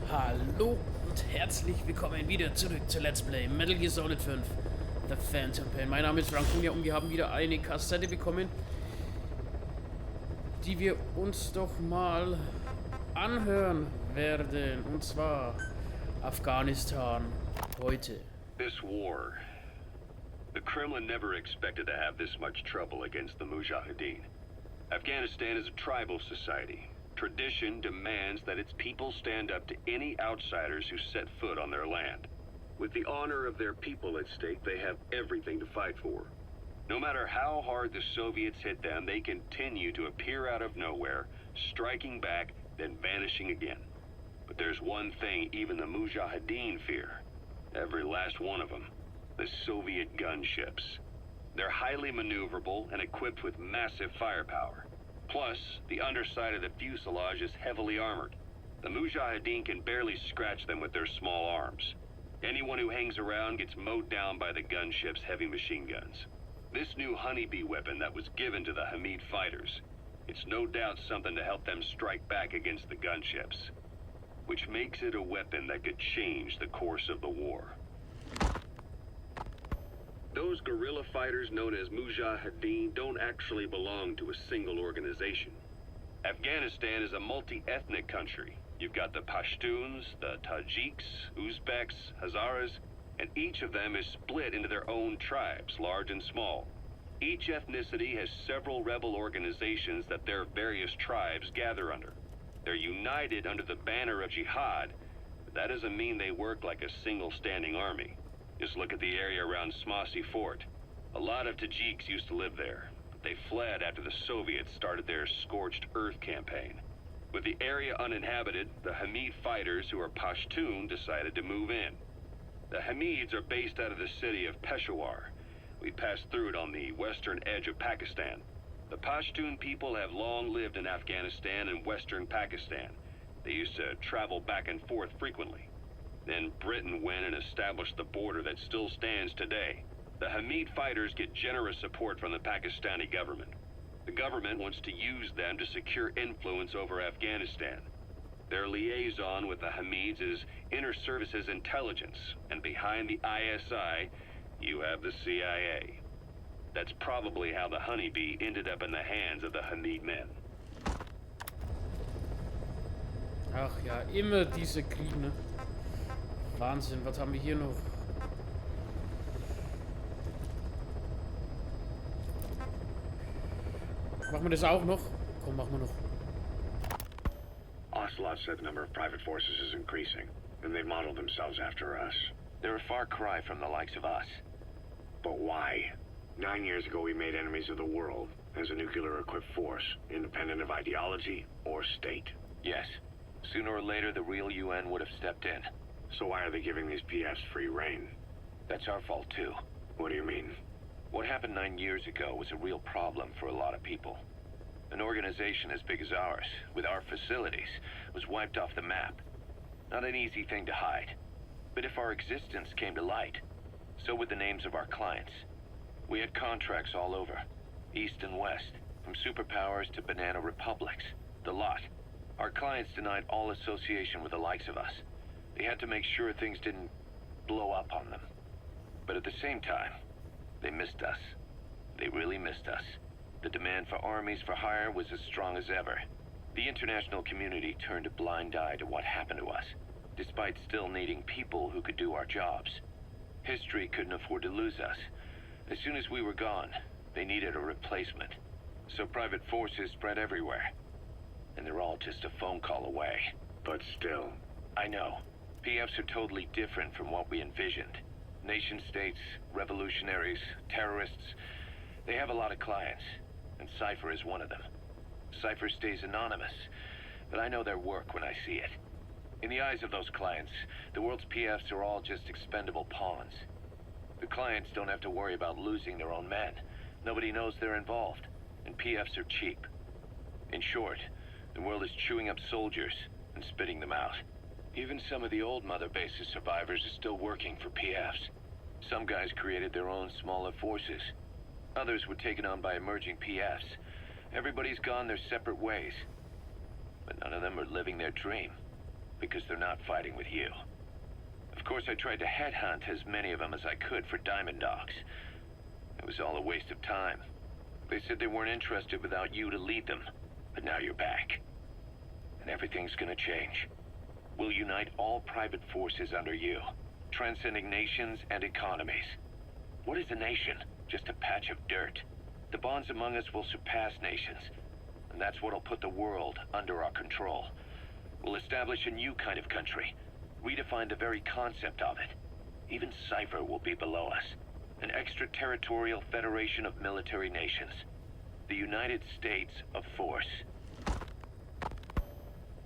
Hallo und herzlich willkommen wieder zurück zu Let's Play Metal Gear Solid 5 The Phantom Pain. Mein Name ist Frankonia und wir haben wieder eine Kassette bekommen, die wir uns doch mal anhören werden. Und zwar Afghanistan heute. This war. The Kremlin never expected to have this much trouble against the Mujahideen. Afghanistan is a tribal society. Tradition demands that its people stand up to any outsiders who set foot on their land. With the honor of their people at stake, they have everything to fight for. No matter how hard the Soviets hit them, they continue to appear out of nowhere, striking back, then vanishing again. But there's one thing even the Mujahideen fear. Every last one of them. The Soviet gunships. They're highly maneuverable and equipped with massive firepower. Plus, the underside of the fuselage is heavily armored. The Mujahideen can barely scratch them with their small arms. Anyone who hangs around gets mowed down by the gunship's heavy machine guns. This new honeybee weapon that was given to the Hamid fighters, it's no doubt something to help them strike back against the gunships, which makes it a weapon that could change the course of the war. Those guerrilla fighters known as Mujahideen don't actually belong to a single organization. Afghanistan is a multi-ethnic country. You've got the Pashtuns, the Tajiks, Uzbeks, Hazaras, and each of them is split into their own tribes, large and small. Each ethnicity has several rebel organizations that their various tribes gather under. They're united under the banner of jihad, but that doesn't mean they work like a single standing army. Just look at the area around Smasi Fort. A lot of Tajiks used to live there, but they fled after the Soviets started their Scorched Earth campaign. With the area uninhabited, the Hamid fighters, who are Pashtun, decided to move in. The Hamids are based out of the city of Peshawar. We passed through it on the western edge of Pakistan. The Pashtun people have long lived in Afghanistan and western Pakistan. They used to travel back and forth frequently. Then Britain went and established the border that still stands today. The Hamid fighters get generous support from the Pakistani government. The government wants to use them to secure influence over Afghanistan. Their liaison with the Hamids is Inter-Services Intelligence, and behind the ISI, you have the CIA. That's probably how the honeybee ended up in the hands of the Hamid men. Ach ja, immer diese Krieg, ne? Wahnsinn, was haben wir hier noch? Machen wir das auch noch? Komm, machen wir noch. Ocelot said the number of private forces is increasing, and they've modeled themselves after us. They're a far cry from the likes of us. But why? 9 years ago we made enemies of the world as a nuclear-equipped force, independent of ideology or state. Yes. Sooner or later, the real UN would have stepped in. So why are they giving these PFs free rein? That's our fault, too. What do you mean? What happened 9 years ago was a real problem for a lot of people. An organization as big as ours, with our facilities, was wiped off the map. Not an easy thing to hide. But if our existence came to light, so would the names of our clients. We had contracts all over, east and west, from superpowers to banana republics, the lot. Our clients denied all association with the likes of us. They had to make sure things didn't blow up on them. But at the same time, they missed us. They really missed us. The demand for armies for hire was as strong as ever. The international community turned a blind eye to what happened to us, despite still needing people who could do our jobs. History couldn't afford to lose us. As soon as we were gone, they needed a replacement. So private forces spread everywhere. And they're all just a phone call away. But still. I know. PFs are totally different from what we envisioned. Nation-states, revolutionaries, terrorists, they have a lot of clients, and Cypher is one of them. Cypher stays anonymous, but I know their work when I see it. In the eyes of those clients, the world's PFs are all just expendable pawns. The clients don't have to worry about losing their own men. Nobody knows they're involved, and PFs are cheap. In short, the world is chewing up soldiers and spitting them out. Even some of the old Mother Base's survivors are still working for PFs. Some guys created their own smaller forces. Others were taken on by emerging PFs. Everybody's gone their separate ways. But none of them are living their dream. because they're not fighting with you. Of course, I tried to headhunt as many of them as I could for Diamond Dogs. It was all a waste of time. They said they weren't interested without you to lead them, but now you're back. And everything's gonna change. We'll unite all private forces under you, transcending nations and economies. What is a nation? Just a patch of dirt. The bonds among us will surpass nations, and that's what'll put the world under our control. We'll establish a new kind of country, redefine the very concept of it. Even Cypher will be below us. An extraterritorial federation of military nations. The United States of Force.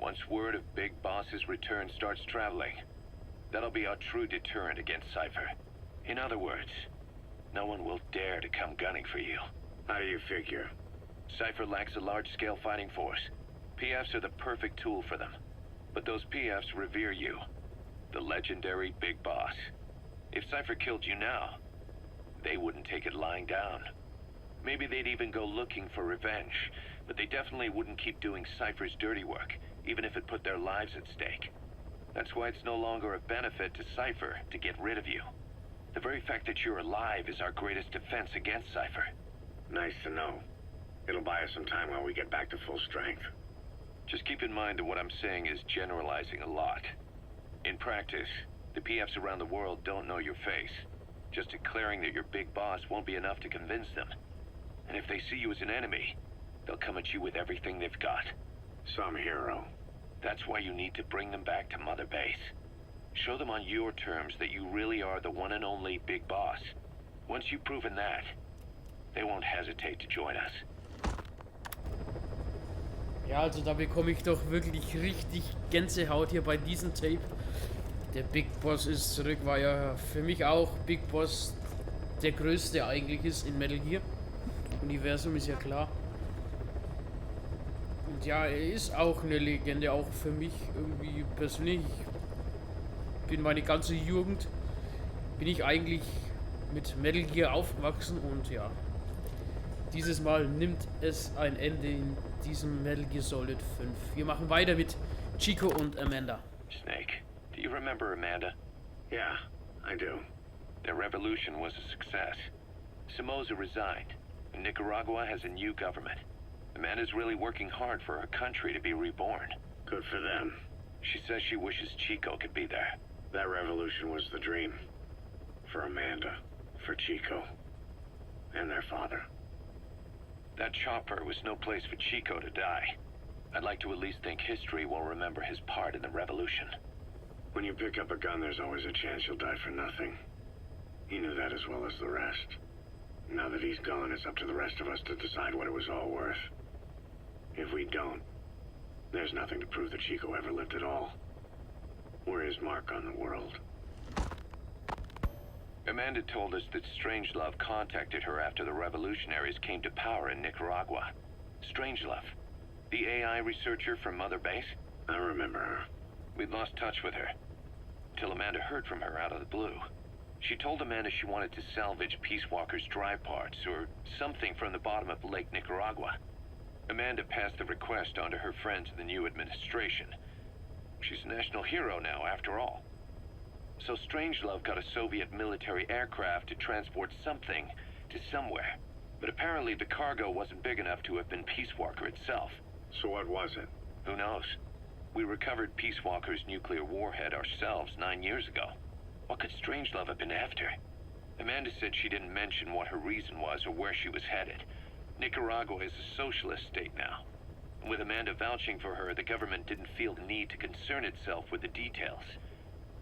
Once word of Big Boss's return starts traveling, that'll be our true deterrent against Cypher. In other words, no one will dare to come gunning for you. How do you figure? Cypher lacks a large-scale fighting force. PFs are the perfect tool for them. But those PFs revere you, the legendary Big Boss. If Cypher killed you now, they wouldn't take it lying down. Maybe they'd even go looking for revenge, but they definitely wouldn't keep doing Cypher's dirty work, even if it put their lives at stake. That's why it's no longer a benefit to Cypher to get rid of you. The very fact that you're alive is our greatest defense against Cypher. Nice to know. It'll buy us some time while we get back to full strength. Just keep in mind that what I'm saying is generalizing a lot. In practice, the PFs around the world don't know your face. Just declaring that you're Big Boss won't be enough to convince them. And if they see you as an enemy, they'll come at you with everything they've got. Some hero. That's why you need to bring them back to Mother Base. Show them on your terms that you really are the one and only Big Boss. Once you've proven that, they won't hesitate to join us. Ja, also da bekomme ich doch wirklich richtig Gänsehaut hier bei diesem Tape. Der Big Boss ist zurück, war ja für mich auch Big Boss der größte eigentlich ist in Metal Gear. Universum ist ja klar. Und ja, er ist auch eine Legende, auch für mich irgendwie persönlich. Ich bin meine ganze Jugend, bin ich eigentlich mit Metal Gear aufgewachsen und ja, dieses Mal nimmt es ein Ende in diesem Metal Gear Solid 5. Wir machen weiter mit Chico und Amanda. Snake, do you remember Amanda? Yeah, I do. Their revolution was a success. Somoza resigned, and Nicaragua has a new government. Amanda's really working hard for her country to be reborn. Good for them. She says she wishes Chico could be there. That revolution was the dream. For Amanda, for Chico, and their father. That chopper was no place for Chico to die. I'd like to at least think history will remember his part in the revolution. When you pick up a gun, there's always a chance you'll die for nothing. He knew that as well as the rest. Now that he's gone, it's up to the rest of us to decide what it was all worth. If we don't, there's nothing to prove that Chico ever lived at all. We're his mark on the world. Amanda told us that Strangelove contacted her after the revolutionaries came to power in Nicaragua. Strangelove, the AI researcher from Mother Base? I remember her. We'd lost touch with her, till Amanda heard from her out of the blue. She told Amanda she wanted to salvage Peace Walker's drive parts, or something from the bottom of Lake Nicaragua. Amanda passed the request on to her friends in the new administration. She's a national hero now, after all. So Strangelove got a Soviet military aircraft to transport something to somewhere. But apparently the cargo wasn't big enough to have been Peace Walker itself. So what was it? Who knows? We recovered Peace Walker's nuclear warhead ourselves 9 years ago. What could Strangelove have been after? Amanda said she didn't mention what her reason was or where she was headed. Nicaragua is a socialist state now. With Amanda vouching for her, the government didn't feel the need to concern itself with the details.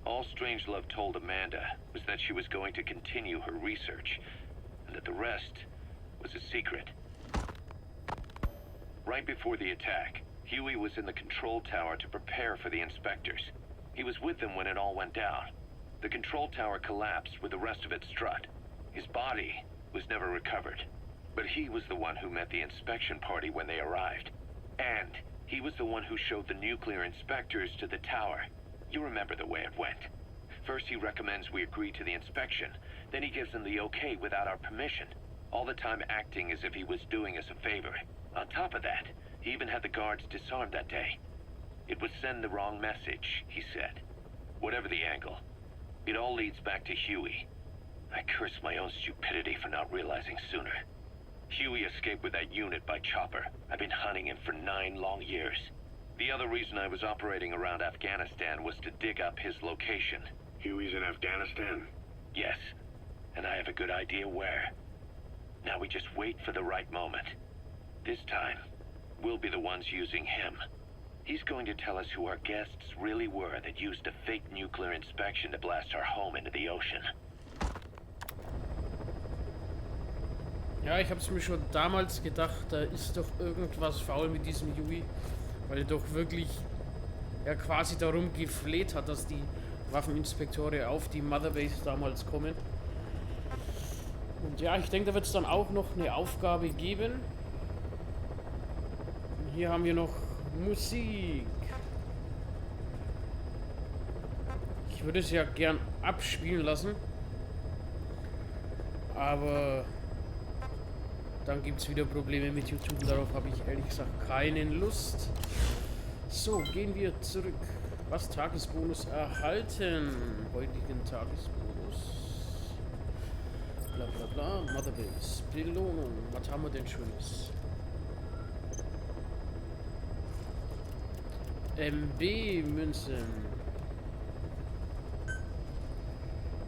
All Strangelove told Amanda was that she was going to continue her research, and that the rest was a secret. Right before the attack, Huey was in the control tower to prepare for the inspectors. He was with them when it all went down. The control tower collapsed with the rest of it strut. His body was never recovered, but he was the one who met the inspection party when they arrived. And he was the one who showed the nuclear inspectors to the tower. You remember the way it went. First he recommends we agree to the inspection, then he gives them the okay without our permission, all the time acting as if he was doing us a favor. On top of that, he even had the guards disarmed that day. It would send the wrong message, he said. Whatever the angle, it all leads back to Huey. I curse my own stupidity for not realizing sooner. Huey escaped with that unit by chopper. I've been hunting him for 9 long years. The other reason I was operating around Afghanistan was to dig up his location. Huey's in Afghanistan? Yes, and I have a good idea where. Now we just wait for the right moment. This time, we'll be the ones using him. He's going to tell us who our guests really were that used a fake nuclear inspection to blast our home into the ocean. Ja, ich habe es mir schon damals gedacht, da ist doch irgendwas faul mit diesem Huey, weil er doch wirklich quasi darum gefleht hat, dass die Waffeninspektoren auf die Motherbase damals kommen. Und ja, ich denke, da wird es dann auch noch eine Aufgabe geben. Und hier haben wir noch Musik. Ich würde es ja gern abspielen lassen, aber dann gibt es wieder Probleme mit YouTube. Darauf habe ich ehrlich gesagt keine Lust. So, gehen wir zurück. Was? Tagesbonus erhalten. Heutigen Tagesbonus. Bla bla bla. Motherbase. Belohnung. Was haben wir denn Schönes? MB-Münzen.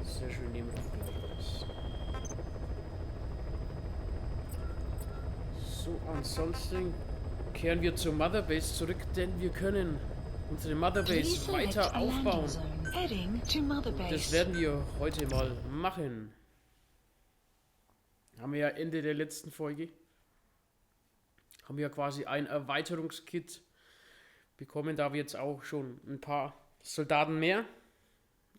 Sehr schön, nehmen wir doch gleich was. So, ansonsten kehren wir zur Motherbase zurück, denn wir können unsere Motherbase weiter aufbauen. Und das werden wir heute mal machen. Haben wir ja Ende der letzten Folge. Haben wir ja quasi ein Erweiterungskit bekommen, da wir jetzt auch schon ein paar Soldaten mehr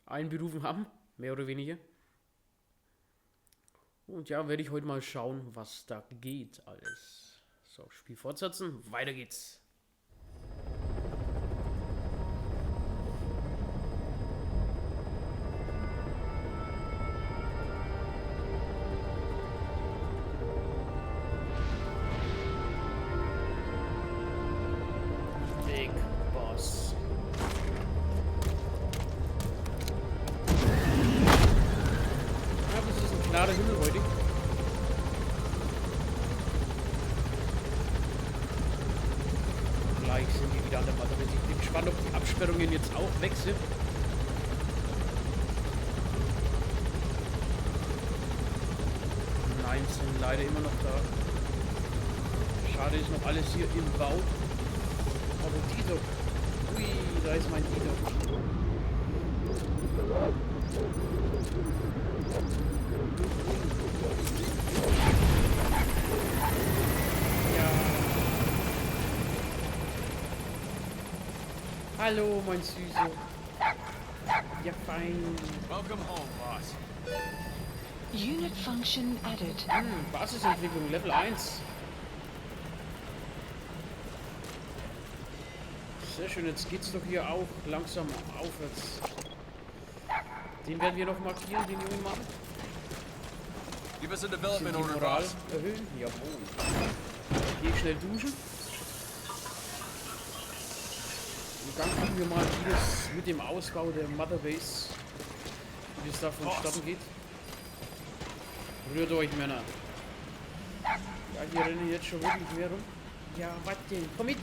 einberufen haben. Mehr oder weniger. Und ja, werde ich heute mal schauen, was da geht alles. So, Spiel fortsetzen. Weiter geht's. Big Boss. Ja, das ist ein klarer Himmel heute. Gleich sind wir wieder an der Batterie. Ich bin gespannt, ob die Absperrungen jetzt auch weg sind. Nein, sind leider immer noch da. Schade, ist noch alles hier im Bau. Aber Hideo. Ui, da ist mein Hideo. Ja. Hallo, mein Süße. Ja, fein. Welcome home, boss. Unit function added. Basisentwicklung, Level 1. Sehr schön, jetzt geht's doch hier auch langsam aufwärts. Den werden wir noch markieren, den jungen Mann. Give us a Bisschen development die order, Moral boss. erhöhen. Jawohl. Geh schnell duschen. Und dann gucken wir mal, wie das mit dem Ausbau der Motherbase, wie das da vonstatten geht. Rührt euch, Männer. Ja, hier rennen jetzt schon wirklich mehr rum. Ja, warte, komm mit.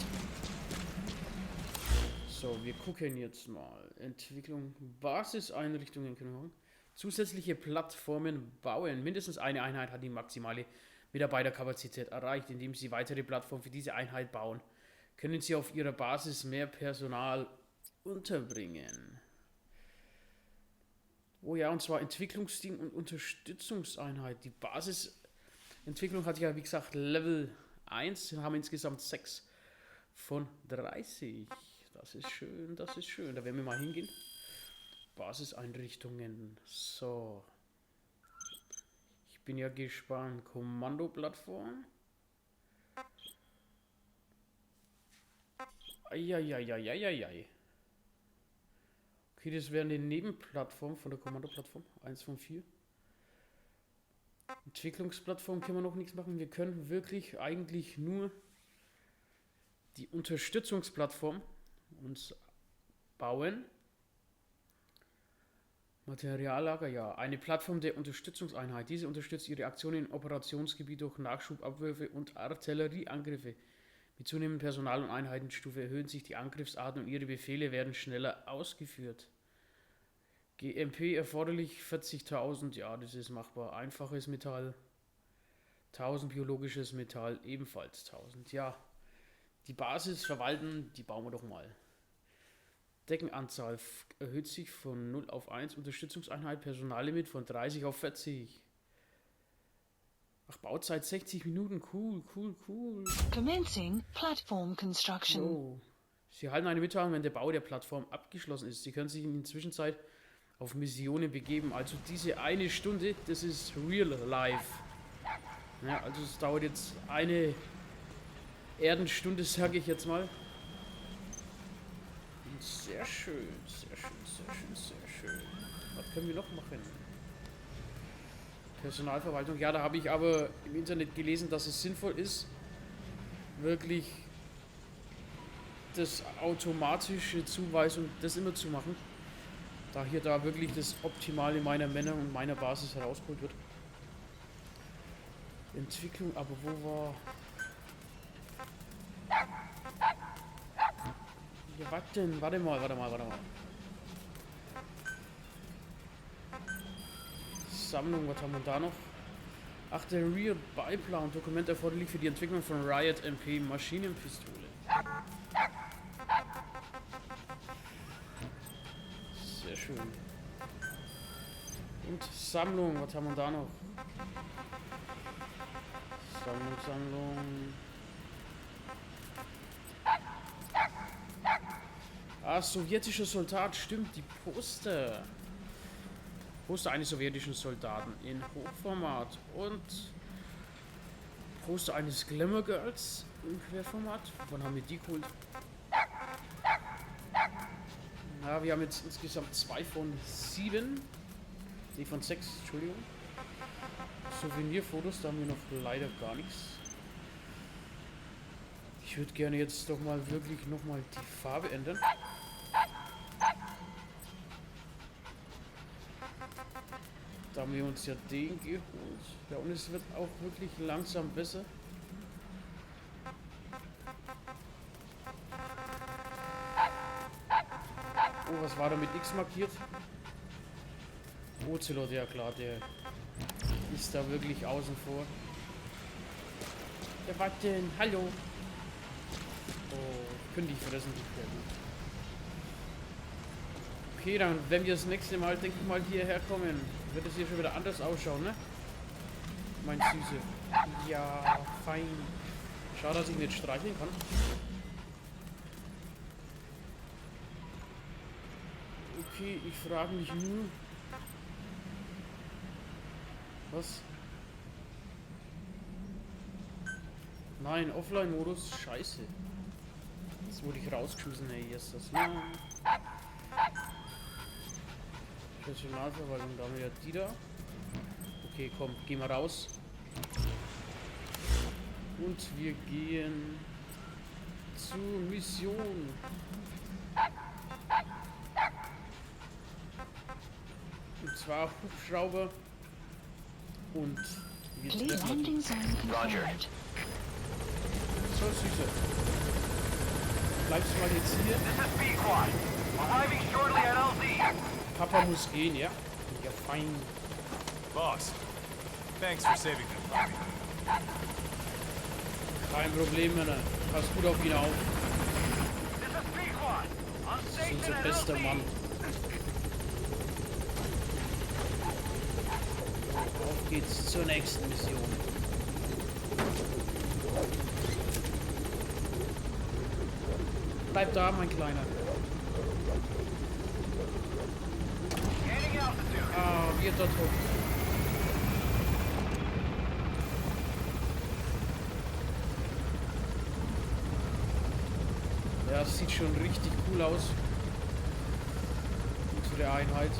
So, wir gucken jetzt mal. Entwicklung, Basiseinrichtungen können wir machen. Zusätzliche Plattformen bauen. Mindestens eine Einheit hat die maximale Mitarbeiterkapazität erreicht. Indem Sie weitere Plattformen für diese Einheit bauen, können Sie auf Ihrer Basis mehr Personal unterbringen. Oh ja, und zwar Entwicklungsteam und Unterstützungseinheit. Die Basisentwicklung hat ja, wie gesagt, Level 1. Wir haben insgesamt 6 von 30. Das ist schön, das ist schön. Da werden wir mal hingehen. Basiseinrichtungen. So. Ich bin ja gespannt. Kommandoplattform. Eieieiei. Okay, das wäre eine Nebenplattform von der Kommandoplattform. 1 von 4. Entwicklungsplattform können wir noch nichts machen. Wir können wirklich eigentlich nur die Unterstützungsplattform uns bauen. Materiallager, ja. Eine Plattform der Unterstützungseinheit. Diese unterstützt ihre Aktionen im Operationsgebiet durch Nachschubabwürfe und Artillerieangriffe. Mit zunehmendem Personal und Einheitenstufe erhöhen sich die Angriffsarten und ihre Befehle werden schneller ausgeführt. GMP erforderlich 40.000, ja, das ist machbar. Einfaches Metall 1000, biologisches Metall ebenfalls 1000, ja. Die Basis verwalten, die bauen wir doch mal. Deckenanzahl erhöht sich von 0 auf 1, Unterstützungseinheit, Personallimit von 30 auf 40. Ach, Bauzeit 60 Minuten, cool. Commencing platform construction. Oh. Sie erhalten eine Mitteilung, wenn der Bau der Plattform abgeschlossen ist. Sie können sich in der Zwischenzeit auf Missionen begeben. Also diese eine Stunde, das ist real life. Ja, also es dauert jetzt eine Erdenstunde, sage ich jetzt mal. Sehr schön. Was können wir noch machen? Personalverwaltung. Ja, da habe ich aber im Internet gelesen, dass es sinnvoll ist, wirklich das automatische Zuweisung, das immer zu machen. Da hier da wirklich das Optimale meiner Männer und meiner Basis herausgeholt wird. Entwicklung, aber wo war... Ja, was denn? Warte mal. Sammlung, was haben wir da noch? Ach, der Real Beiplan, Dokument erforderlich für die Entwicklung von Riot MP Maschinenpistole. Sehr schön. Und Sammlung, was haben wir da noch? Sammlung. Ah, sowjetischer Soldat, stimmt, die Poster. Poster eines sowjetischen Soldaten in Hochformat und Poster eines Glamour Girls im Querformat. Wann haben wir die geholt? Ja, wir haben jetzt insgesamt 2 von 7. Nee, von 6, Entschuldigung. Souvenirfotos, da haben wir noch leider gar nichts. Ich würde gerne jetzt doch mal wirklich nochmal die Farbe ändern. Da haben wir uns ja den geholt. Ja, und es wird auch wirklich langsam besser. Oh, was war da mit X markiert? Ocelot, ja klar, der ist da wirklich außen vor. Ja, was denn? Hallo? Oh, können die fressen, die Pferde. Okay, dann, wenn wir das nächste Mal, denke ich mal, hierher kommen, wird es hier schon wieder anders ausschauen, ne? Mein Süße. Ja, fein. Schade, dass ich nicht streicheln kann. Okay, ich frage mich nur... Was? Nein, Offline-Modus, scheiße. Jetzt wurde ich rausgeschmissen, ey, jetzt das. Personalverwaltung, da haben wir ja die da. Okay, komm, gehen wir raus. Und wir gehen zur Mission. Und zwar Hubschrauber. Und wir treffen die. Confirmed. So, Süße. Bleibst du mal jetzt hier? Papa muss gehen, ja? Ja, fein. Boss, thanks for saving them from me. Kein Problem, Männer. Pass gut auf ihn auf. Das ist unser bester Mann. Auf geht's zur nächsten Mission. Bleib da, mein Kleiner. Ah, wir dort hoch. Ja, das sieht schon richtig cool aus. Unsere Einheit.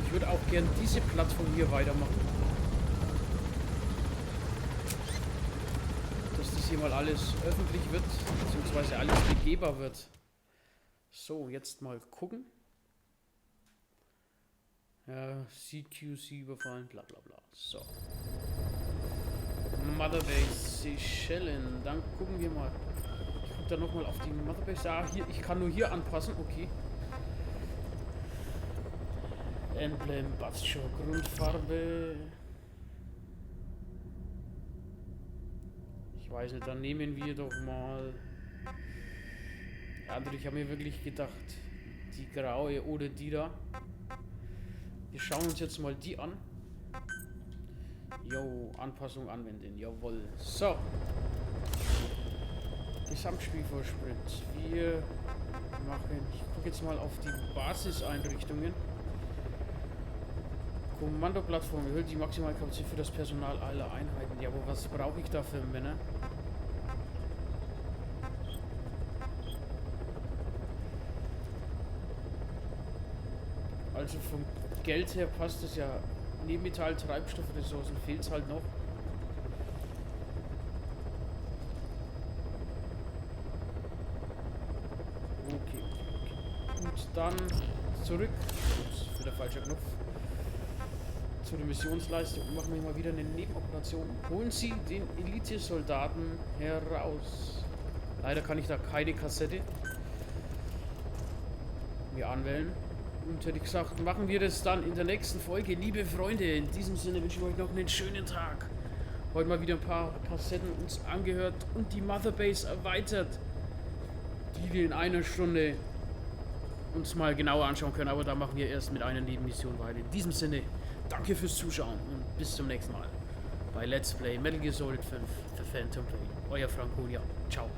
Ich würde auch gern diese Plattform hier weitermachen. Dass das dass hier mal alles öffentlich wird, beziehungsweise alles begehbar wird. So, jetzt mal gucken. Ja, CQC überfallen, bla bla bla. So. Motherbase Seychellen. Dann gucken wir mal. Ich gucke da nochmal auf die Motherbase. Ah, hier, ich kann nur hier anpassen. Okay. Emblem, Bastion, Grundfarbe. Ich weiß nicht, dann nehmen wir doch mal. Ja, ich habe mir wirklich gedacht, die graue oder die da. Wir schauen uns jetzt mal die an. Jo, Anpassung anwenden, jawohl. So. Gesamtspielvorsprint. Wir machen, ich gucke jetzt mal auf die Basiseinrichtungen. Kommandoplattform erhöht die maximale Kapazität für das Personal aller Einheiten. Ja, aber was brauche ich da für Männer? Also vom Geld her passt es ja. Neben Metall, Treibstoff, Ressourcen fehlt es halt noch. Okay. Gut, dann zurück. Ups, wieder falscher Knopf. Zu der Missionsleiste und machen wir mal wieder eine Nebenoperation. Holen Sie den Elite-Soldaten heraus. Leider kann ich da keine Kassette mir anwählen. Und hätte ich gesagt, machen wir das dann in der nächsten Folge. Liebe Freunde, in diesem Sinne wünsche ich euch noch einen schönen Tag. Heute mal wieder ein paar Kassetten uns angehört und die Motherbase erweitert, die wir in einer Stunde uns mal genauer anschauen können. Aber da machen wir erst mit einer Nebenmission weiter. In diesem Sinne, danke fürs Zuschauen und bis zum nächsten Mal bei Let's Play Metal Gear Solid 5 für Phantom Pain. Euer Frankonia. Ciao.